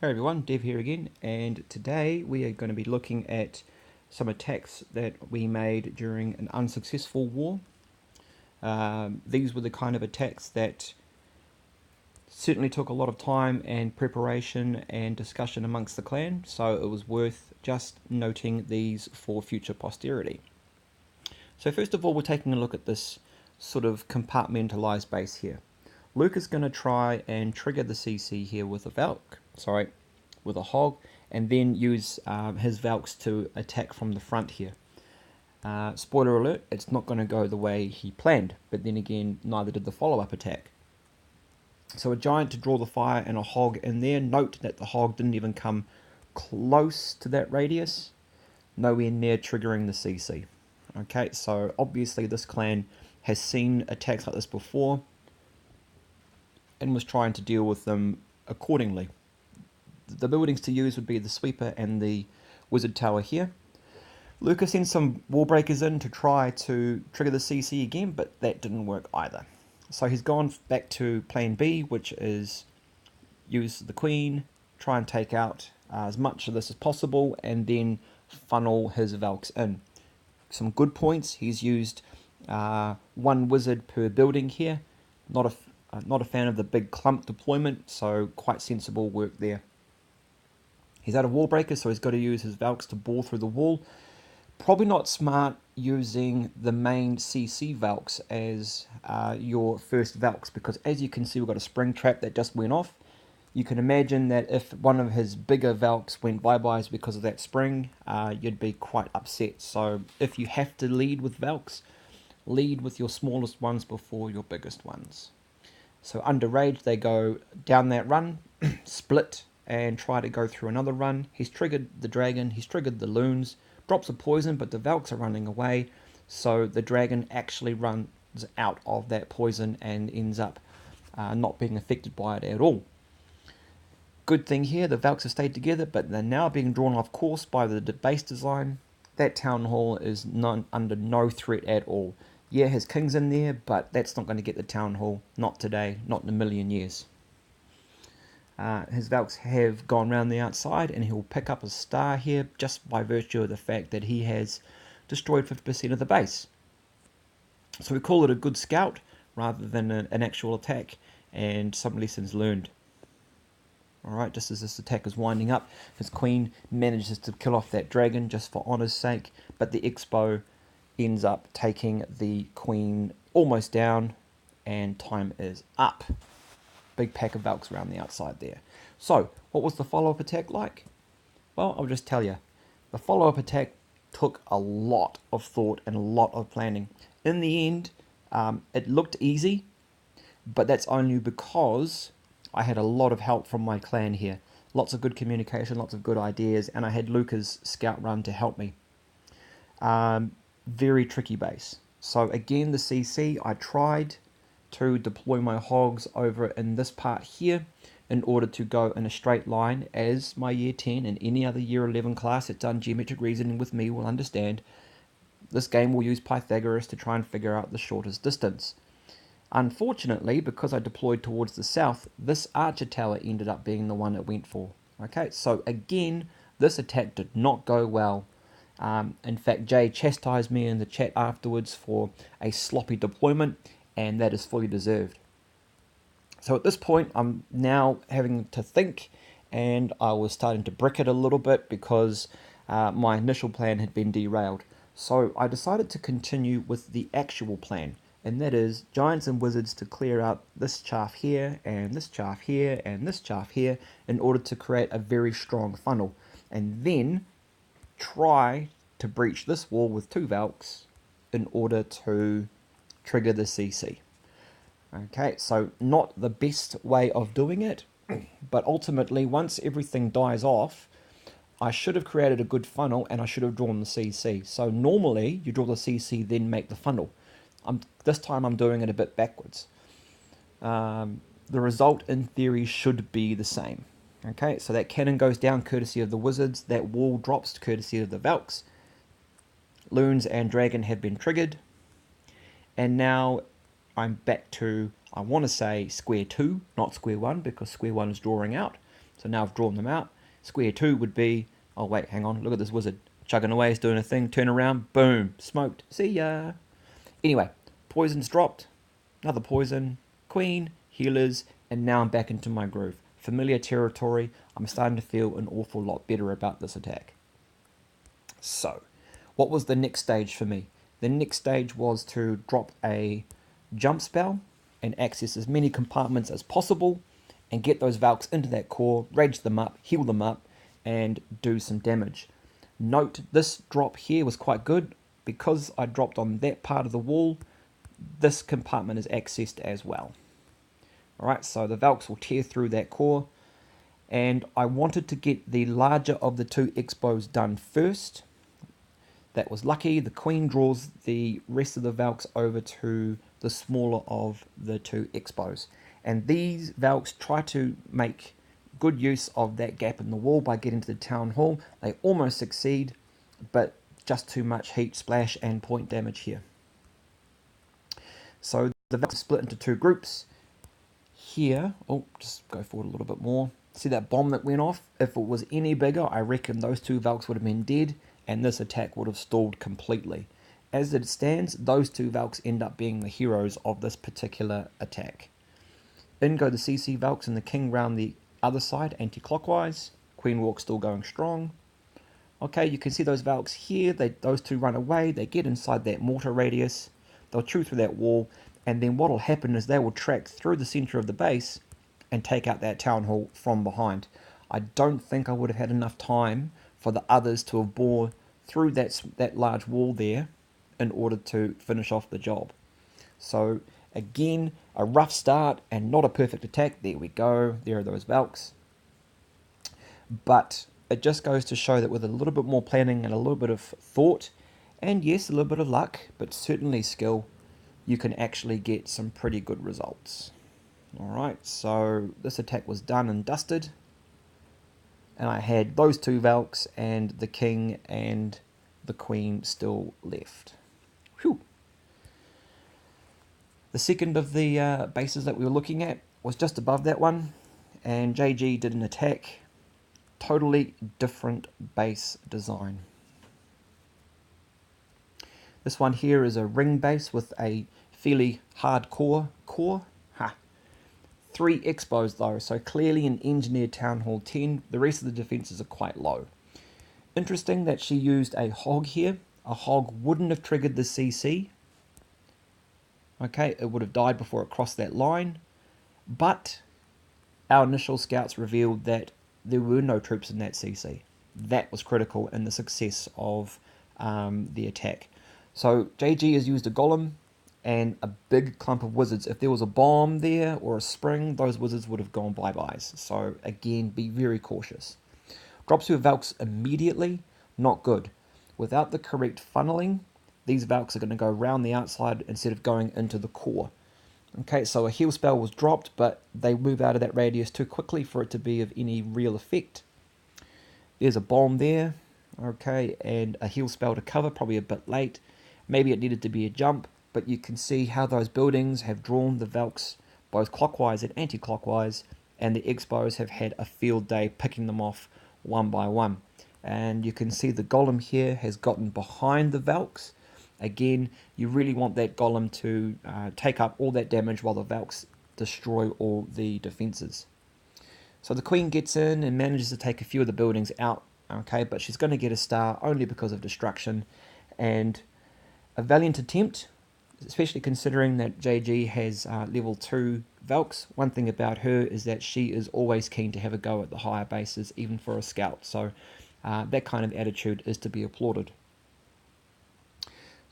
Hey everyone, Dev here again, and today we are going to be looking at some attacks that we made during an unsuccessful war. These were the kind of attacks that certainly took a lot of time and preparation and discussion amongst the clan, so it was worth just noting these for future posterity. So first of all, we're taking a look at this sort of compartmentalized base here. Luca's going to try and trigger the CC here with a Valk, with a hog, and then use his Valks to attack from the front here. Spoiler alert, it's not going to go the way he planned, but then again, neither did the follow-up attack. So a giant to draw the fire and a hog in there. Note that the hog didn't even come close to that radius, nowhere near triggering the CC. Okay, so obviously this clan has seen attacks like this before and was trying to deal with them accordingly. The buildings to use would be the sweeper and the wizard tower here. Luca sent some wall breakers in to try to trigger the CC again, but that didn't work either. So he's gone back to plan B, which is use the queen, try and take out as much of this as possible, and then funnel his Valks in. Some good points, he's used one wizard per building here. Not a fan of the big clump deployment, so quite sensible work there. He's out of wall breakers, so he's got to use his Valks to bore through the wall. Probably not smart using the main CC Valks as your first Valks, because as you can see, we've got a spring trap that just went off. You can imagine that if one of his bigger Valks went bye-byes because of that spring, you'd be quite upset. So if you have to lead with Valks, lead with your smallest ones before your biggest ones. So under rage, they go down that run, split, and try to go through another run. He's triggered the dragon, he's triggered the loons, drops a poison, but the Valks are running away, so the dragon actually runs out of that poison and ends up not being affected by it at all. Good thing here, the Valks have stayed together, but they're now being drawn off course by the base design. That town hall is under no threat at all. Yeah, his king's in there, but that's not going to get the town hall. Not today, not in a million years. His Valks have gone round the outside, and he'll pick up a star here just by virtue of the fact that he has destroyed 50% of the base. So we call it a good scout rather than an actual attack, and some lessons learned. Alright, just as this attack is winding up, his queen manages to kill off that dragon just for honour's sake, but the Expo ends up taking the queen almost down, and time is up. Big pack of Valks around the outside there. So, what was the follow-up attack like? Well, I'll just tell you. The follow-up attack took a lot of thought and a lot of planning. In the end, it looked easy, but that's only because I had a lot of help from my clan here. Lots of good communication, lots of good ideas, and I had Luca's scout run to help me. Very tricky base. So again, the CC, I tried to deploy my hogs over in this part here in order to go in a straight line, as my year 10 and any other year 11 class that's done geometric reasoning with me will understand. This game will use Pythagoras to try and figure out the shortest distance. Unfortunately, because I deployed towards the south, this archer tower ended up being the one it went for. Okay, so again, this attack did not go well. In fact, Jay chastised me in the chat afterwards for a sloppy deployment, and that is fully deserved. So at this point, I'm now having to think, and I was starting to brick it a little bit because my initial plan had been derailed. So I decided to continue with the actual plan, and that is giants and wizards to clear out this chaff here, and this chaff here, and this chaff here, in order to create a very strong funnel, and then try to breach this wall with two Valks in order to trigger the CC. Okay, so not the best way of doing it, but ultimately once everything dies off, I should have created a good funnel and I should have drawn the CC. So normally you draw the CC then make the funnel. This time I'm doing it a bit backwards. The result in theory should be the same. Okay, so that cannon goes down courtesy of the wizards, that wall drops courtesy of the Valks. Loons and dragon have been triggered, and now I'm back to, I want to say, square 2, not square 1, because square 1 is drawing out. So now I've drawn them out. Square 2 would be, oh wait, hang on, look at this wizard. Chugging away, he's doing a thing, turn around, boom, smoked, see ya. Anyway, poison's dropped, another poison, queen, healers, and now I'm back into my groove. Familiar territory, I'm starting to feel an awful lot better about this attack. So, what was the next stage for me? The next stage was to drop a jump spell and access as many compartments as possible and get those Valks into that core, rage them up, heal them up, and do some damage. Note, this drop here was quite good. Because I dropped on that part of the wall, this compartment is accessed as well. Alright, so the Valks will tear through that core, and I wanted to get the larger of the two expos done first. That was lucky. The queen draws the rest of the Valks over to the smaller of the two expos. And these Valks try to make good use of that gap in the wall by getting to the town hall. They almost succeed, but just too much heat, splash, and point damage here. So the Valks split into two groups. Here, oh, just go forward a little bit more. See that bomb that went off? If it was any bigger, I reckon those two Valks would have been dead, and this attack would have stalled completely. As it stands, those two Valks end up being the heroes of this particular attack. In go the CC Valks and the king round the other side, anti-clockwise. Queen Walk still going strong. Okay, you can see those Valks here. Those two run away. They get inside that mortar radius. They'll chew through that wall. And then what will happen is they will track through the center of the base and take out that town hall from behind. I don't think I would have had enough time for the others to have bore through that large wall there in order to finish off the job. So again, a rough start and not a perfect attack. There we go. There are those Valks. But it just goes to show that with a little bit more planning and a little bit of thought, and yes, a little bit of luck, but certainly skill, you can actually get some pretty good results. Alright, so this attack was done and dusted. And I had those two Valks and the king and the queen still left. Whew. The second of the bases that we were looking at was just above that one. And JG did an attack. Totally different base design. This one here is a ring base with a fairly hardcore core. 3 expos though, so clearly an engineered Town Hall 10. The rest of the defenses are quite low. Interesting that she used a hog here. A hog wouldn't have triggered the CC. Okay, it would have died before it crossed that line. But our initial scouts revealed that there were no troops in that CC. That was critical in the success of the attack. So JG has used a golem and a big clump of wizards. If there was a bomb there or a spring, those wizards would have gone bye-byes. So again, be very cautious. Drops your Valks immediately, not good. Without the correct funneling, these Valks are going to go around the outside instead of going into the core. Okay, so a heal spell was dropped, but they move out of that radius too quickly for it to be of any real effect. There's a bomb there, okay, and a heal spell to cover, probably a bit late. Maybe it needed to be a jump, but you can see how those buildings have drawn the Valks both clockwise and anti-clockwise, and the expos have had a field day picking them off one by one. And you can see the golem here has gotten behind the Valks. Again, you really want that golem to take up all that damage while the Valks destroy all the defenses. So the queen gets in and manages to take a few of the buildings out, okay, but she's going to get a star only because of destruction. And a valiant attempt, especially considering that JG has level 2 Valks. One thing about her is that she is always keen to have a go at the higher bases, even for a scout. So that kind of attitude is to be applauded.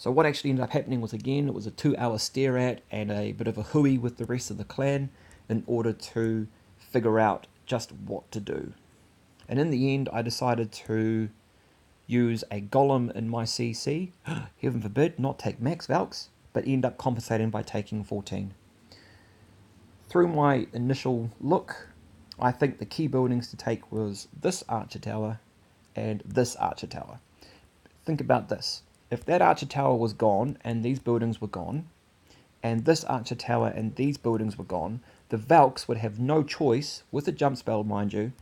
So what actually ended up happening was, again, it was a 2-hour stare at and a bit of a hooey with the rest of the clan in order to figure out just what to do. And in the end, I decided to use a golem in my CC, heaven forbid, not take max Valks, but end up compensating by taking 14. Through my initial look, I think the key buildings to take was this archer tower and this archer tower. Think about this. If that archer tower was gone and these buildings were gone, and this archer tower and these buildings were gone, the Valks would have no choice, with a jump spell mind you,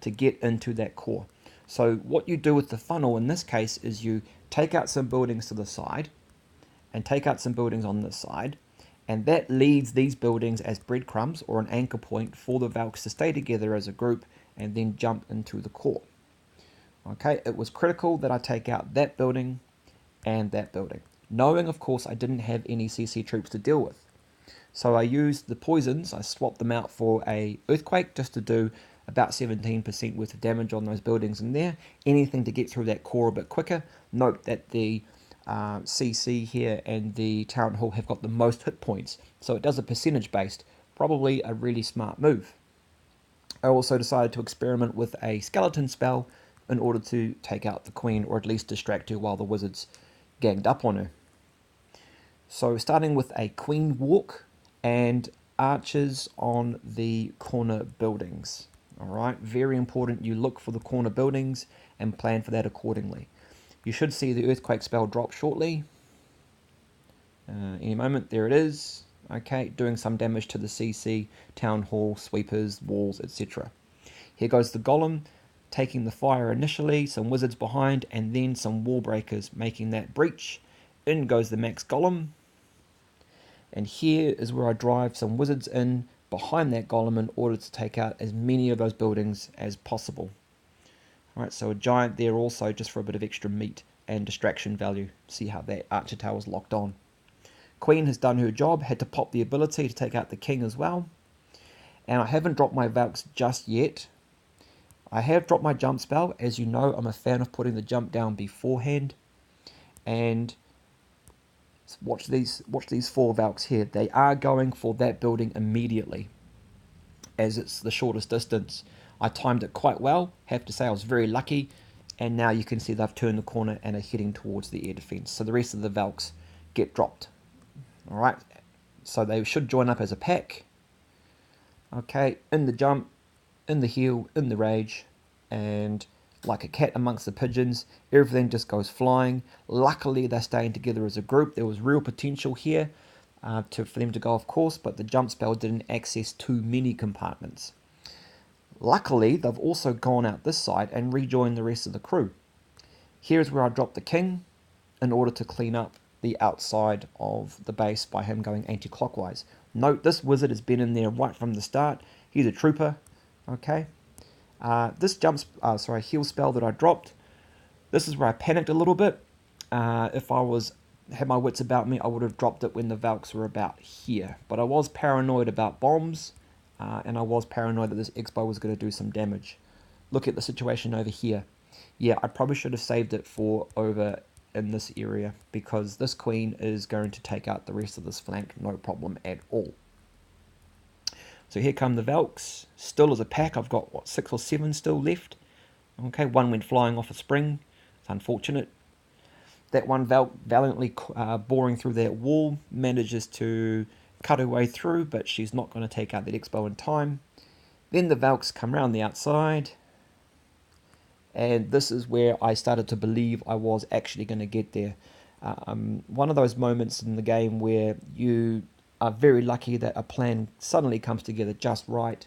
to get into that core. So what you do with the funnel in this case is you take out some buildings to the side and take out some buildings on this side, and that leads these buildings as breadcrumbs or an anchor point for the Valks to stay together as a group and then jump into the core. Okay, it was critical that I take out that building and that building, knowing of course I didn't have any CC troops to deal with. So I used the poisons, I swapped them out for a earthquake just to do about 17% worth of damage on those buildings in there. Anything to get through that core a bit quicker. Note that the CC here and the Town Hall have got the most hit points, so it does a percentage based, probably a really smart move. I also decided to experiment with a skeleton spell in order to take out the queen, or at least distract her while the wizards ganged up on her. So starting with a queen walk and archers on the corner buildings. Alright, very important you look for the corner buildings and plan for that accordingly. You should see the earthquake spell drop shortly. Any moment, there it is. Okay, doing some damage to the CC, town hall, sweepers, walls, etc. Here goes the golem, taking the fire initially, some wizards behind, and then some wall breakers making that breach. In goes the max golem. And here is where I drive some wizards in behind that golem in order to take out as many of those buildings as possible. Alright, so a giant there also just for a bit of extra meat and distraction value. See how that archer tower is locked on. Queen has done her job, had to pop the ability to take out the king as well. And I haven't dropped my Valks just yet. I have dropped my jump spell. As you know, I'm a fan of putting the jump down beforehand. And watch these 4 Valks here. They are going for that building immediately, as it's the shortest distance. I timed it quite well. Have to say I was very lucky. And now you can see they've turned the corner and are heading towards the air defense. So the rest of the Valks get dropped. Alright, so they should join up as a pack. Okay, in the jump, in the heal, in the rage, and like a cat amongst the pigeons, everything just goes flying. Luckily, they're staying together as a group. There was real potential here for them to go off course, but the jump spell didn't access too many compartments. Luckily, they've also gone out this side and rejoined the rest of the crew. Here's where I drop the king in order to clean up the outside of the base by him going anti-clockwise. Note, this wizard has been in there right from the start. He's a trooper. Okay. This heal spell that I dropped, this is where I panicked a little bit. If I had my wits about me, I would have dropped it when the Valks were about here. But I was paranoid about bombs, and I was paranoid that this Expo was going to do some damage. Look at the situation over here. Yeah, I probably should have saved it for over in this area, because this queen is going to take out the rest of this flank, no problem at all. So here come the Valks, still as a pack. I've got, what, 6 or 7 still left. Okay, one went flying off a spring. It's unfortunate. That one Valk valiantly boring through that wall, manages to cut her way through, but she's not going to take out that Expo in time. Then the Valks come around the outside, and this is where I started to believe I was actually going to get there. One of those moments in the game where you are very lucky that a plan suddenly comes together just right.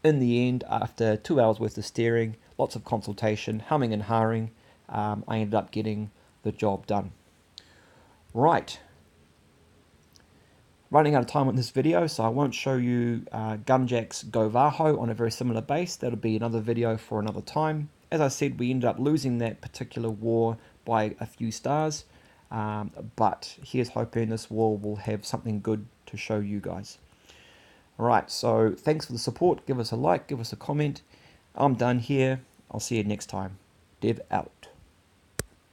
In the end, after 2 hours worth of steering, lots of consultation, humming and hawing, I ended up getting the job done. Right. Running out of time on this video, so I won't show you Gunjack's Go Vaho on a very similar base. That'll be another video for another time. As I said, we ended up losing that particular war by a few stars, but here's hoping this war will have something good to show you guys. Alright, so thanks for the support. Give us a like, give us a comment. I'm done here. I'll see you next time. Dev out.